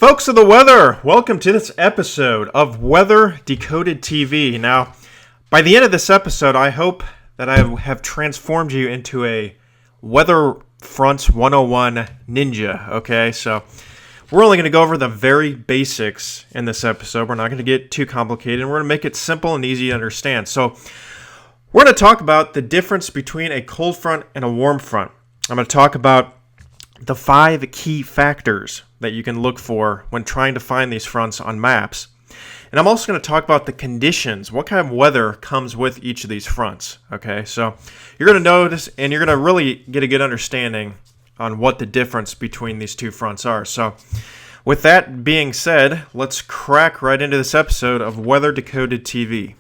Folks of the weather, welcome to this episode of Weather Decoded TV. Now, by the end of this episode, I hope that I have transformed you into a Weather Fronts 101 ninja, okay? So, we're only going to go over the very basics in this episode. We're not going to get too complicated, and we're going to make it simple and easy to understand. So, we're going to talk about the difference between a cold front and a warm front. I'm going to talk about the 5 key factors that you can look for when trying to find these fronts on maps. And I'm also going to talk about the conditions, what kind of weather comes with each of these fronts. Okay, so you're going to notice and you're going to really get a good understanding on what the difference between these two fronts are. So with that being said, let's crack right into this episode of Weather Decoded TV.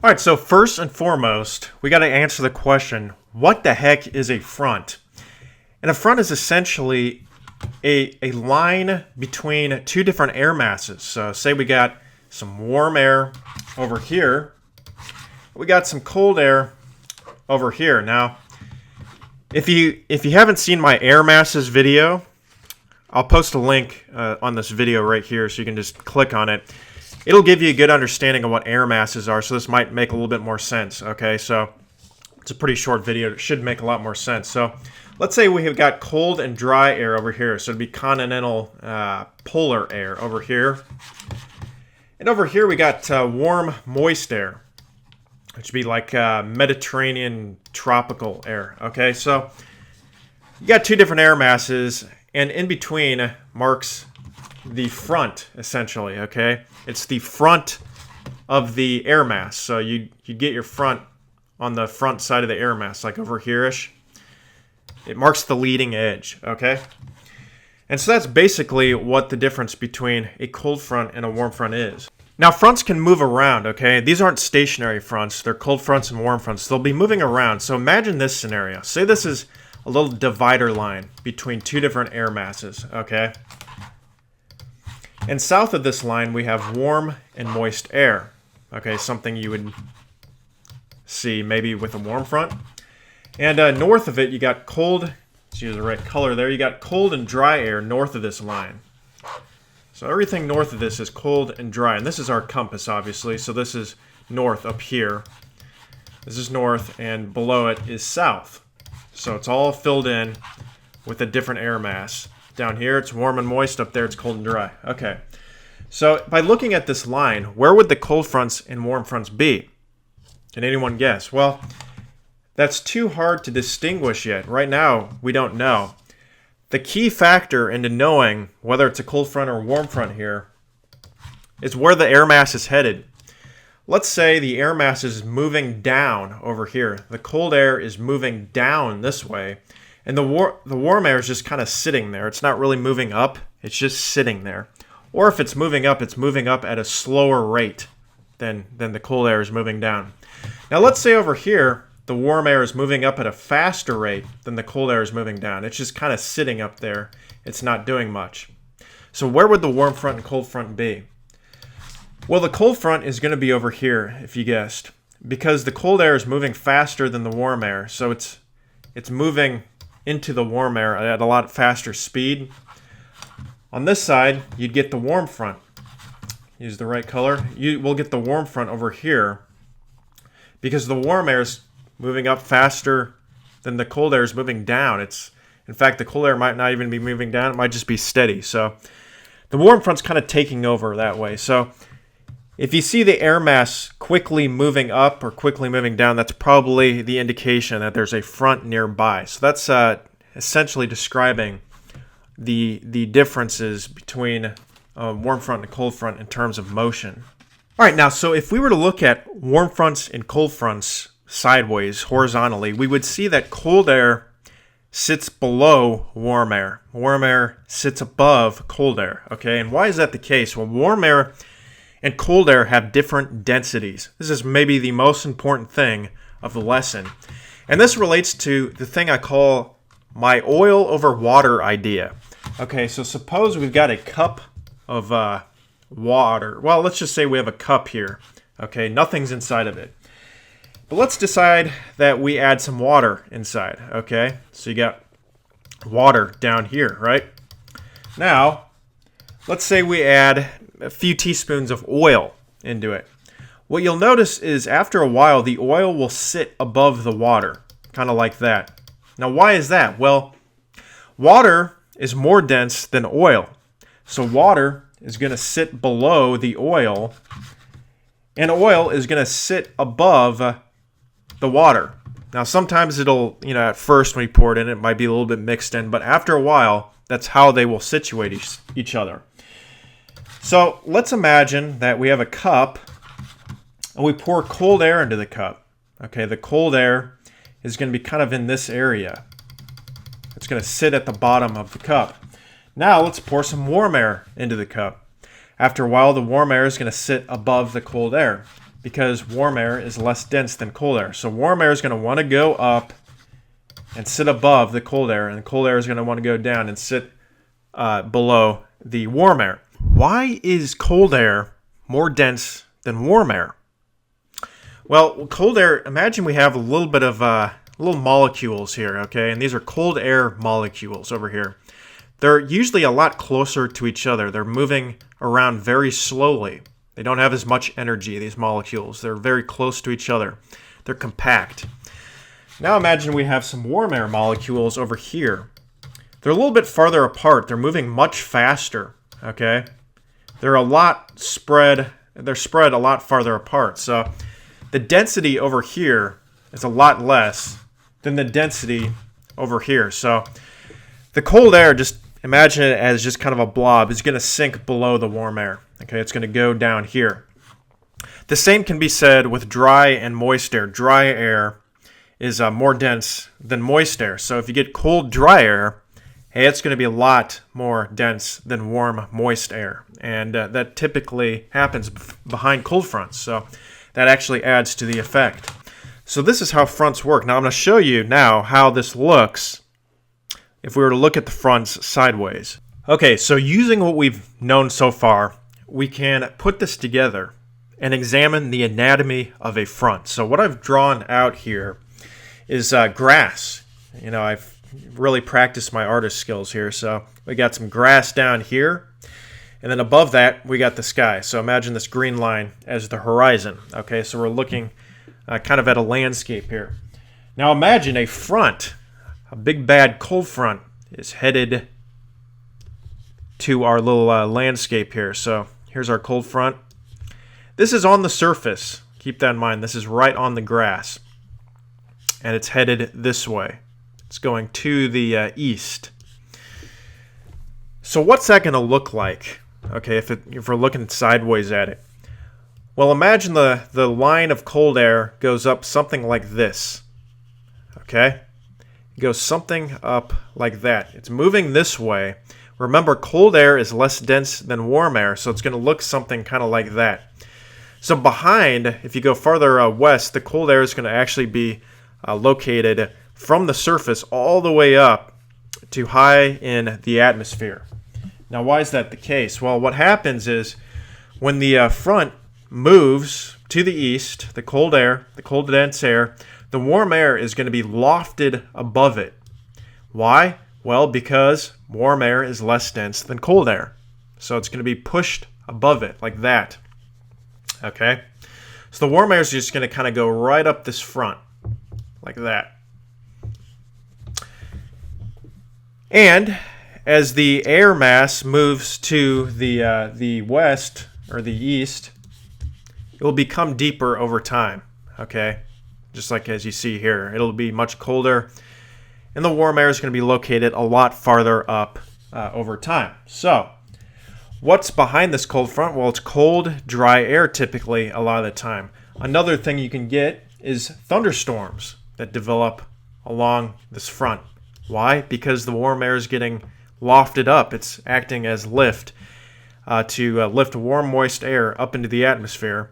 All right, so first and foremost, we got to answer the question, what the heck is a front? And a front is essentially a line between two different air masses. So say we got some warm air over here. We got some cold air over here. Now, if you haven't seen my air masses video, I'll post a link on this video right here so you can just click on it. It'll give you a good understanding of what air masses are, so this might make a little bit more sense, okay? So it's a pretty short video. It should make a lot more sense. So let's say we have got cold and dry air over here. So it'd be continental polar air over here. And over here we got warm, moist air, which would be like Mediterranean tropical air, okay? So you got two different air masses, and in between marks the front, essentially, okay? It's the front of the air mass. So you get your front on the front side of the air mass, like over here-ish. It marks the leading edge, okay? And so that's basically what the difference between a cold front and a warm front is. Now, fronts can move around, okay? These aren't stationary fronts. They're cold fronts and warm fronts. They'll be moving around. So imagine this scenario. Say this is a little divider line between two different air masses, okay? And south of this line, we have warm and moist air. Okay, something you would see maybe with a warm front. And north of it, you got cold, let's use the right color there, you got cold and dry air north of this line. So everything north of this is cold and dry. And this is our compass, obviously. So this is north up here. This is north, and below it is south. So it's all filled in with a different air mass. Down here, it's warm and moist. Up there, it's cold and dry. Okay. So by looking at this line, where would the cold fronts and warm fronts be? Can anyone guess? Well, that's too hard to distinguish yet. Right now, we don't know. The key factor into knowing whether it's a cold front or a warm front here is where the air mass is headed. Let's say the air mass is moving down over here. The cold air is moving down this way. And the warm air is just kind of sitting there. It's not really moving up. It's just sitting there. Or if it's moving up at a slower rate than the cold air is moving down. Now let's say over here, the warm air is moving up at a faster rate than the cold air is moving down. It's just kind of sitting up there. It's not doing much. So where would the warm front and cold front be? Well, the cold front is going to be over here, if you guessed. Because the cold air is moving faster than the warm air. So it's moving into the warm air at a lot faster speed. On this side, you'd get the warm front. Use the right color. You will get the warm front over here because the warm air is moving up faster than the cold air is moving down. In fact, the cold air might not even be moving down. It might just be steady. So the warm front's kind of taking over that way. So if you see the air mass quickly moving up or quickly moving down, that's probably the indication that there's a front nearby. So that's essentially describing the differences between a warm front and a cold front in terms of motion. All right, now, so if we were to look at warm fronts and cold fronts sideways, horizontally, we would see that cold air sits below warm air. Warm air sits above cold air, okay? And why is that the case? Well, warm air and cold air have different densities. This is maybe the most important thing of the lesson. And this relates to the thing I call my oil over water idea. Okay, so suppose we've got a cup of water. Well, let's just say we have a cup here. Okay, nothing's inside of it. But let's decide that we add some water inside, okay? So you got water down here, right? Now, let's say we add a few teaspoons of oil into it. What you'll notice is after a while, the oil will sit above the water, kind of like that. Now, why is that? Well, water is more dense than oil. So water is going to sit below the oil, and oil is going to sit above the water. Now, sometimes it'll, at first when you pour it in, it might be a little bit mixed in, but after a while, that's how they will situate each other. So let's imagine that we have a cup, and we pour cold air into the cup. Okay, the cold air is going to be kind of in this area. It's going to sit at the bottom of the cup. Now let's pour some warm air into the cup. After a while, the warm air is going to sit above the cold air because warm air is less dense than cold air. So warm air is going to want to go up and sit above the cold air, and the cold air is going to want to go down and sit below the warm air. Why is cold air more dense than warm air? Well, cold air, imagine we have a little bit of little molecules here, okay? And these are cold air molecules over here. They're usually a lot closer to each other. They're moving around very slowly. They don't have as much energy, these molecules. They're very close to each other. They're compact. Now imagine we have some warm air molecules over here. They're a little bit farther apart. They're moving much faster, okay? They're spread a lot farther apart. So the density over here is a lot less than the density over here. So the cold air, just imagine it as just kind of a blob, is going to sink below the warm air. Okay, it's going to go down here. The same can be said with dry and moist air. Dry air is more dense than moist air. So if you get cold, dry air, hey, it's going to be a lot more dense than warm, moist air. And that typically happens behind cold fronts. So that actually adds to the effect. So this is how fronts work. Now I'm going to show you now how this looks if we were to look at the fronts sideways. Okay, so using what we've known so far, we can put this together and examine the anatomy of a front. So what I've drawn out here is grass. I've really practiced my artist skills here. So we got some grass down here, and then above that we got the sky. So imagine this green line as the horizon. Okay, so we're looking kind of at a landscape here. Now imagine a front, a big bad cold front is headed to our little landscape here. So here's our cold front. This is on the surface. Keep that in mind. This is right on the grass. And it's headed this way. It's going to the east. So what's that going to look like? Okay, if we're looking sideways at it. Well, imagine the line of cold air goes up something like this. Okay? It goes something up like that. It's moving this way. Remember, cold air is less dense than warm air, so it's going to look something kind of like that. So behind, if you go farther west, the cold air is going to actually be located from the surface all the way up to high in the atmosphere. Now, why is that the case? Well, what happens is when the front moves to the east, the cold air, the cold dense air, the warm air is going to be lofted above it. Why? Well, because warm air is less dense than cold air. So it's going to be pushed above it like that. Okay? So the warm air is just going to kind of go right up this front like that. And as the air mass moves to the west or the east, it will become deeper over time. Okay? Just like as you see here, it'll be much colder. And the warm air is going to be located a lot farther up over time. So, what's behind this cold front? Well, it's cold, dry air typically a lot of the time. Another thing you can get is thunderstorms that develop along this front. Why? Because the warm air is getting lofted up. It's acting as lift to lift warm, moist air up into the atmosphere.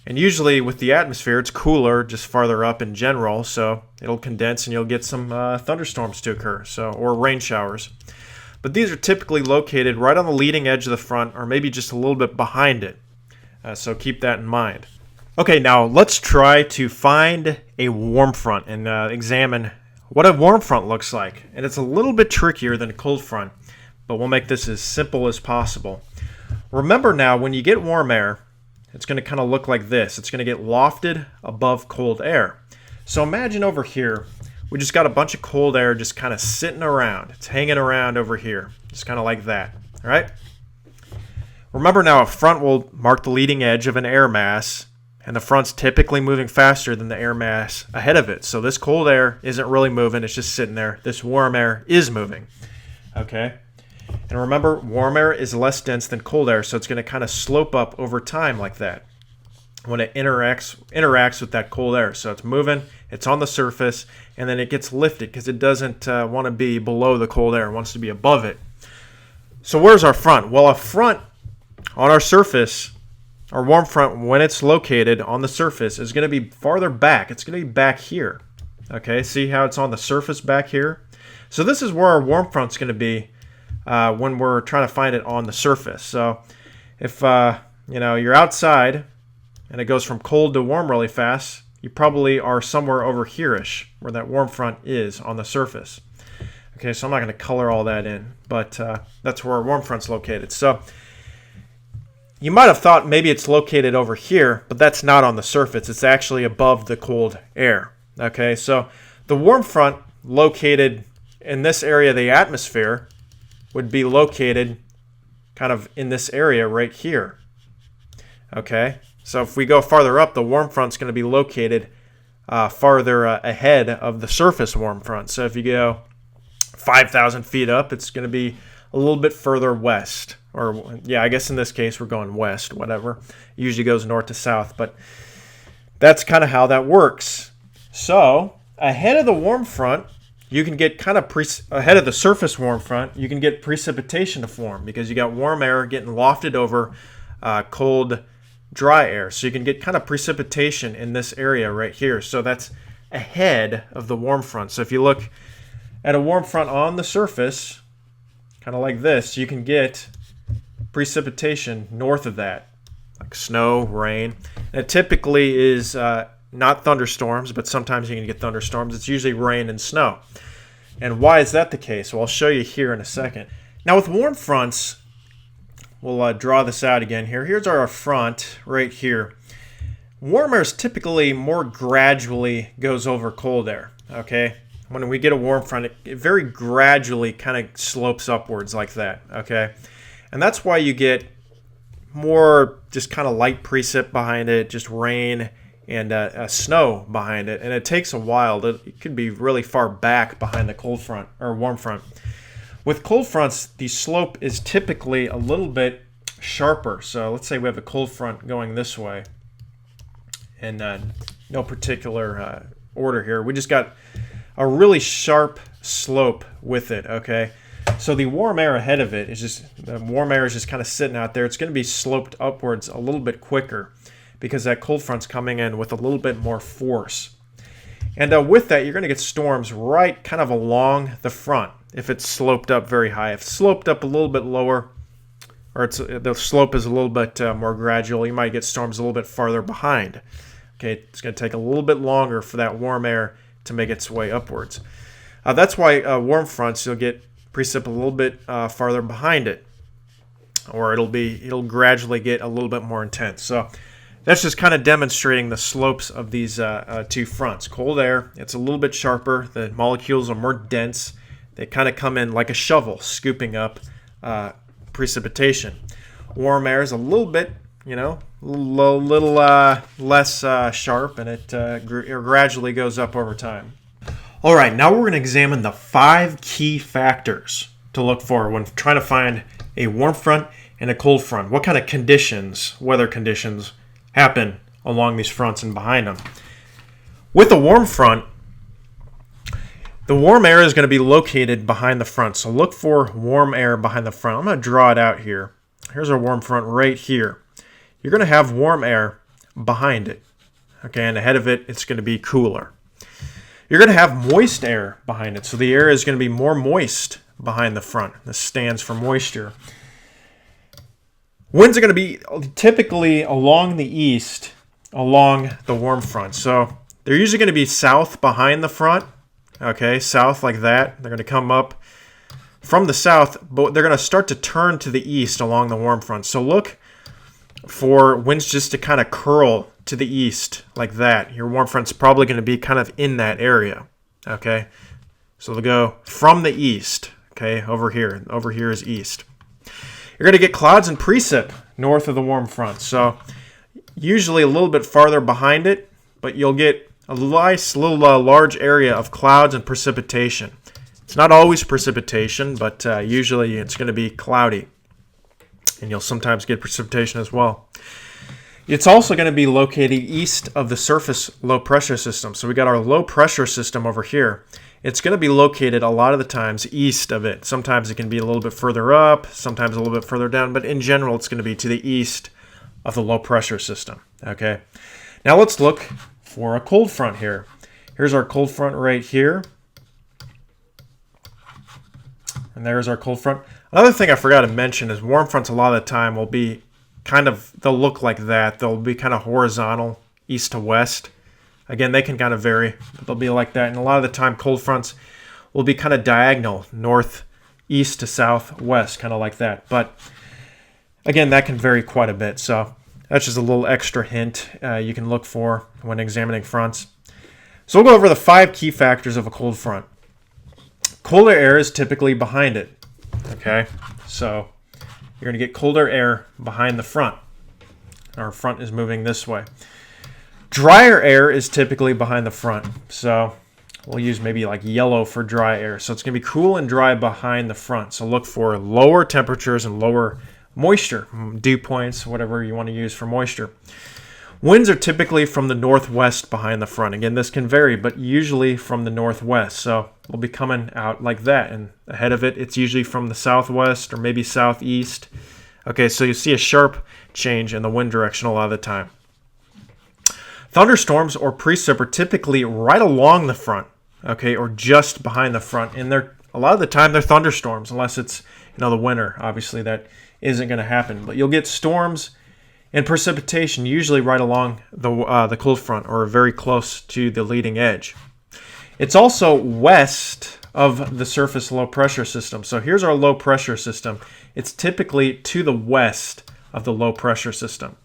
And usually with the atmosphere, it's cooler just farther up in general, so it'll condense and you'll get some thunderstorms to occur, or rain showers. But these are typically located right on the leading edge of the front or maybe just a little bit behind it, so keep that in mind. Okay, now let's try to find a warm front and examine what a warm front looks like. And it's a little bit trickier than a cold front, but we'll make this as simple as possible. Remember now, when you get warm air, it's going to kind of look like this. It's going to get lofted above cold air. So imagine over here, we just got a bunch of cold air just kind of sitting around. It's hanging around over here, just kind of like that, all right? Remember now, a front will mark the leading edge of an air mass, and the front's typically moving faster than the air mass ahead of it. So this cold air isn't really moving, it's just sitting there. This warm air is moving, okay? And remember, warm air is less dense than cold air, so it's going to kind of slope up over time like that when it interacts with that cold air. So it's moving, it's on the surface, and then it gets lifted because it doesn't want to be below the cold air. It wants to be above it. So where's our front? Well, a front on our surface, our warm front, when it's located on the surface, is going to be farther back. It's going to be back here. Okay, see how it's on the surface back here? So this is where our warm front's going to be when we're trying to find it on the surface. So if you're outside and it goes from cold to warm really fast, you probably are somewhere over here-ish where that warm front is on the surface. Okay, so I'm not going to color all that in, but that's where our warm front's located. So you might have thought maybe it's located over here, but that's not on the surface. It's actually above the cold air. Okay, so the warm front located in this area of the atmosphere would be located kind of in this area right here. Okay, so if we go farther up, the warm front's going to be located farther ahead of the surface warm front. So if you go 5,000 feet up, it's going to be a little bit further west. Or, yeah, I guess in this case we're going west, whatever. It usually goes north to south, but that's kind of how that works. So ahead of the warm front, you can get kind of ahead of the surface warm front, you can get precipitation to form because you got warm air getting lofted over cold, dry air. So you can get kind of precipitation in this area right here. So that's ahead of the warm front. So if you look at a warm front on the surface, kind of like this, you can get precipitation north of that, like snow, rain. And it typically is not thunderstorms, but sometimes you can get thunderstorms. It's usually rain and snow. And why is that the case? Well, I'll show you here in a second. Now with warm fronts, we'll draw this out again here. Here's our front right here. Warm air is typically more gradually goes over cold air, okay? When we get a warm front, it very gradually kind of slopes upwards like that, okay? And that's why you get more just kind of light precip behind it, just rain and snow behind it. And it takes a while. It could be really far back behind the cold front or warm front. With cold fronts, the slope is typically a little bit sharper. So let's say we have a cold front going this way. And no particular order here. We just got a really sharp slope with it, okay? So the warm air ahead of it is just, the warm air is just kind of sitting out there. It's going to be sloped upwards a little bit quicker because that cold front's coming in with a little bit more force. And with that, you're going to get storms right kind of along the front if it's sloped up very high. If it's sloped up a little bit lower, or the slope is a little bit more gradual, you might get storms a little bit farther behind. Okay, it's going to take a little bit longer for that warm air to make its way upwards. That's why warm fronts, you'll get precip a little bit farther behind it, or it'll gradually get a little bit more intense. So that's just kind of demonstrating the slopes of these two fronts. Cold air, it's a little bit sharper. The molecules are more dense. They kind of come in like a shovel, scooping up precipitation. Warm air is a little bit, a little less sharp, and it gradually goes up over time. All right, now we're going to examine the 5 key factors to look for when trying to find a warm front and a cold front. What kind of conditions, weather conditions, happen along these fronts and behind them. With a warm front, the warm air is going to be located behind the front. So look for warm air behind the front. I'm going to draw it out here. Here's our warm front right here. You're going to have warm air behind it. Okay, and ahead of it, it's going to be cooler. You're going to have moist air behind it. So the air is going to be more moist behind the front. This stands for moisture. Winds are going to be typically along the east along the warm front. So they're usually going to be south behind the front. Okay, south like that. They're going to come up from the south, but they're going to start to turn to the east along the warm front. So look for winds just to kind of curl to the east like that. Your warm front's probably going to be kind of in that area. Okay, so they'll go from the east. Okay, over here. Over here is east. You're going to get clouds and precip north of the warm front. So usually a little bit farther behind it, but you'll get a nice little large area of clouds and precipitation. It's not always precipitation, but usually it's going to be cloudy. And you'll sometimes get precipitation as well. It's also going to be located east of the surface low pressure system. So we got our low pressure system over here. It's going to be located a lot of the times east of it. Sometimes it can be a little bit further up, sometimes a little bit further down, but in general it's going to be to the east of the low pressure system. Okay. Now let's look for a cold front here. Here's our cold front right here. And there's our cold front. Another thing I forgot to mention is warm fronts a lot of the time will be they'll look like that. They'll be kind of horizontal, east to west. Again, they can kind of vary, but they'll be like that. And a lot of the time, cold fronts will be kind of diagonal, north, east to southwest, kind of like that. But again, that can vary quite a bit. So that's just a little extra hint you can look for when examining fronts. So we'll go over the 5 key factors of a cold front. Colder air is typically behind it. Okay, so you're going to get colder air behind the front. Our front is moving this way. Drier air is typically behind the front. So we'll use maybe like yellow for dry air. So it's going to be cool and dry behind the front. So look for lower temperatures and lower moisture, dew points, whatever you want to use for moisture. Winds are typically from the northwest behind the front. Again, this can vary, but usually from the northwest. So we'll be coming out like that. And ahead of it, it's usually from the southwest or maybe southeast. Okay, so you see a sharp change in the wind direction a lot of the time. Thunderstorms or precip are typically right along the front, okay, or just behind the front. And a lot of the time they're thunderstorms, unless it's the winter. Obviously, that isn't going to happen. But you'll get storms and precipitation usually right along the cold front or very close to the leading edge. It's also west of the surface low pressure system. So here's our low pressure system. It's typically to the west of the low pressure system.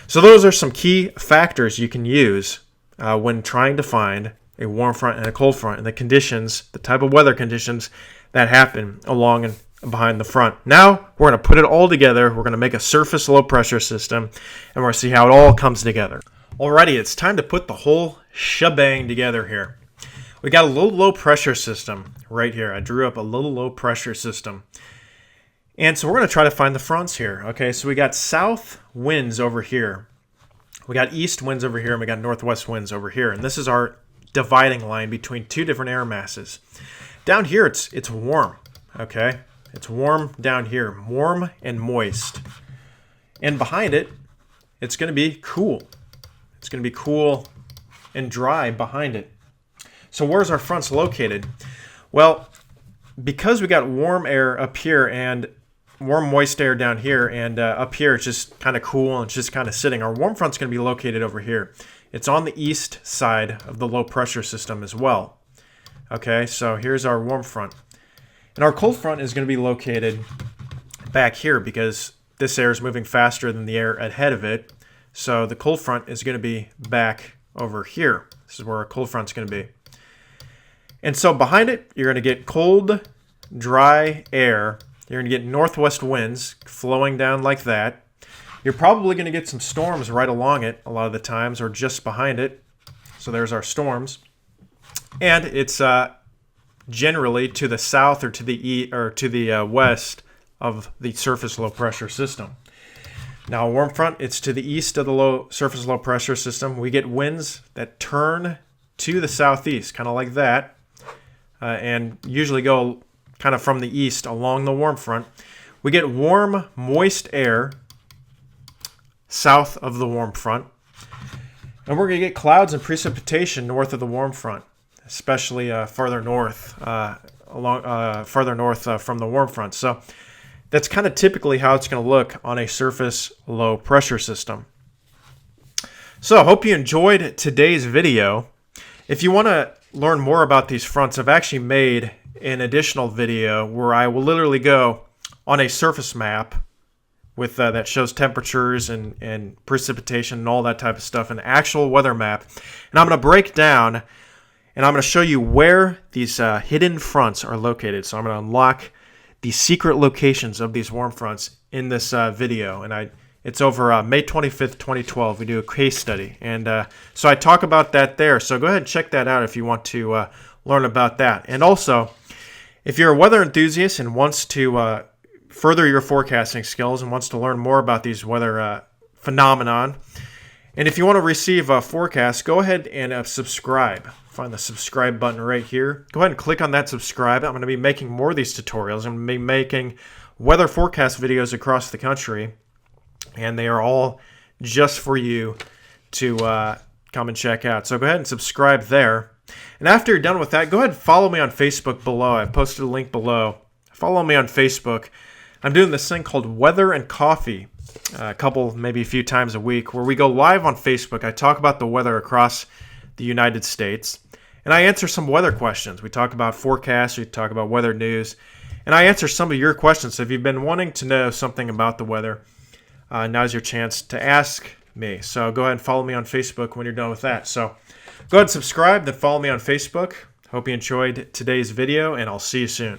So those are some key factors you can use when trying to find a warm front and a cold front and the conditions, the type of weather conditions that happen along and behind the front. Now we're going to put it all together. We're going to make a surface low pressure system and we're going to see how it all comes together. Alrighty, it's time to put the whole shebang together here. We got a little low pressure system right here. I drew up a little low pressure system. And so we're going to try to find the fronts here. Okay, so we got south winds over here. We got east winds over here, and we got northwest winds over here. And this is our dividing line between 2 different air masses. Down here, it's warm. Okay, it's warm down here, warm and moist. And behind it, it's going to be cool. It's going to be cool and dry behind it. So where's our fronts located? Well, because we got warm air up here and warm moist air down here, and up here it's just kind of cool and it's just kind of sitting, our warm front's going to be located over here. It's on the east side of the low pressure system as well. Okay, so here's our warm front. And our cold front is going to be located back here because this air is moving faster than the air ahead of it. So the cold front is going to be back over here. This is where our cold front's going to be. And so behind it, you're going to get cold, dry air. You're going to get northwest winds flowing down like that. You're probably going to get some storms right along it a lot of the times or just behind it. So there's our storms. And it's generally to the south or to the west of the surface low pressure system. Now, a warm front, it's to the east of the surface low pressure system. We get winds that turn to the southeast, kind of like that. And usually go kind of from the east along the warm front. We get warm, moist air south of the warm front. And we're going to get clouds and precipitation north of the warm front, especially farther north from the warm front. So that's kind of typically how it's going to look on a surface low pressure system. So I hope you enjoyed today's video. If you want to learn more about these fronts, I've actually made an additional video where I will literally go on a surface map with that shows temperatures and precipitation and all that type of stuff, an actual weather map. And I'm going to break down and I'm going to show you where these hidden fronts are located. So I'm going to unlock the secret locations of these warm fronts in this video. And it's over May 25th, 2012. We do a case study. And so I talk about that there. So go ahead and check that out if you want to learn about that. And also, if you're a weather enthusiast and wants to further your forecasting skills and wants to learn more about these weather phenomenon, and if you want to receive a forecast, go ahead and subscribe. Find the subscribe button right here. Go ahead and click on that subscribe. I'm going to be making more of these tutorials. I'm going to be making weather forecast videos across the country, and they are all just for you to come and check out. So go ahead and subscribe there. And after you're done with that, go ahead and follow me on Facebook below. I've posted a link below. Follow me on Facebook. I'm doing this thing called Weather and Coffee, maybe a few times a week, where we go live on Facebook. I talk about the weather across the United States, and I answer some weather questions. We talk about forecasts, we talk about weather news, and I answer some of your questions. So if you've been wanting to know something about the weather, now's your chance to ask me. So go ahead and follow me on Facebook when you're done with that. So go ahead and subscribe, then follow me on Facebook. Hope you enjoyed today's video, and I'll see you soon.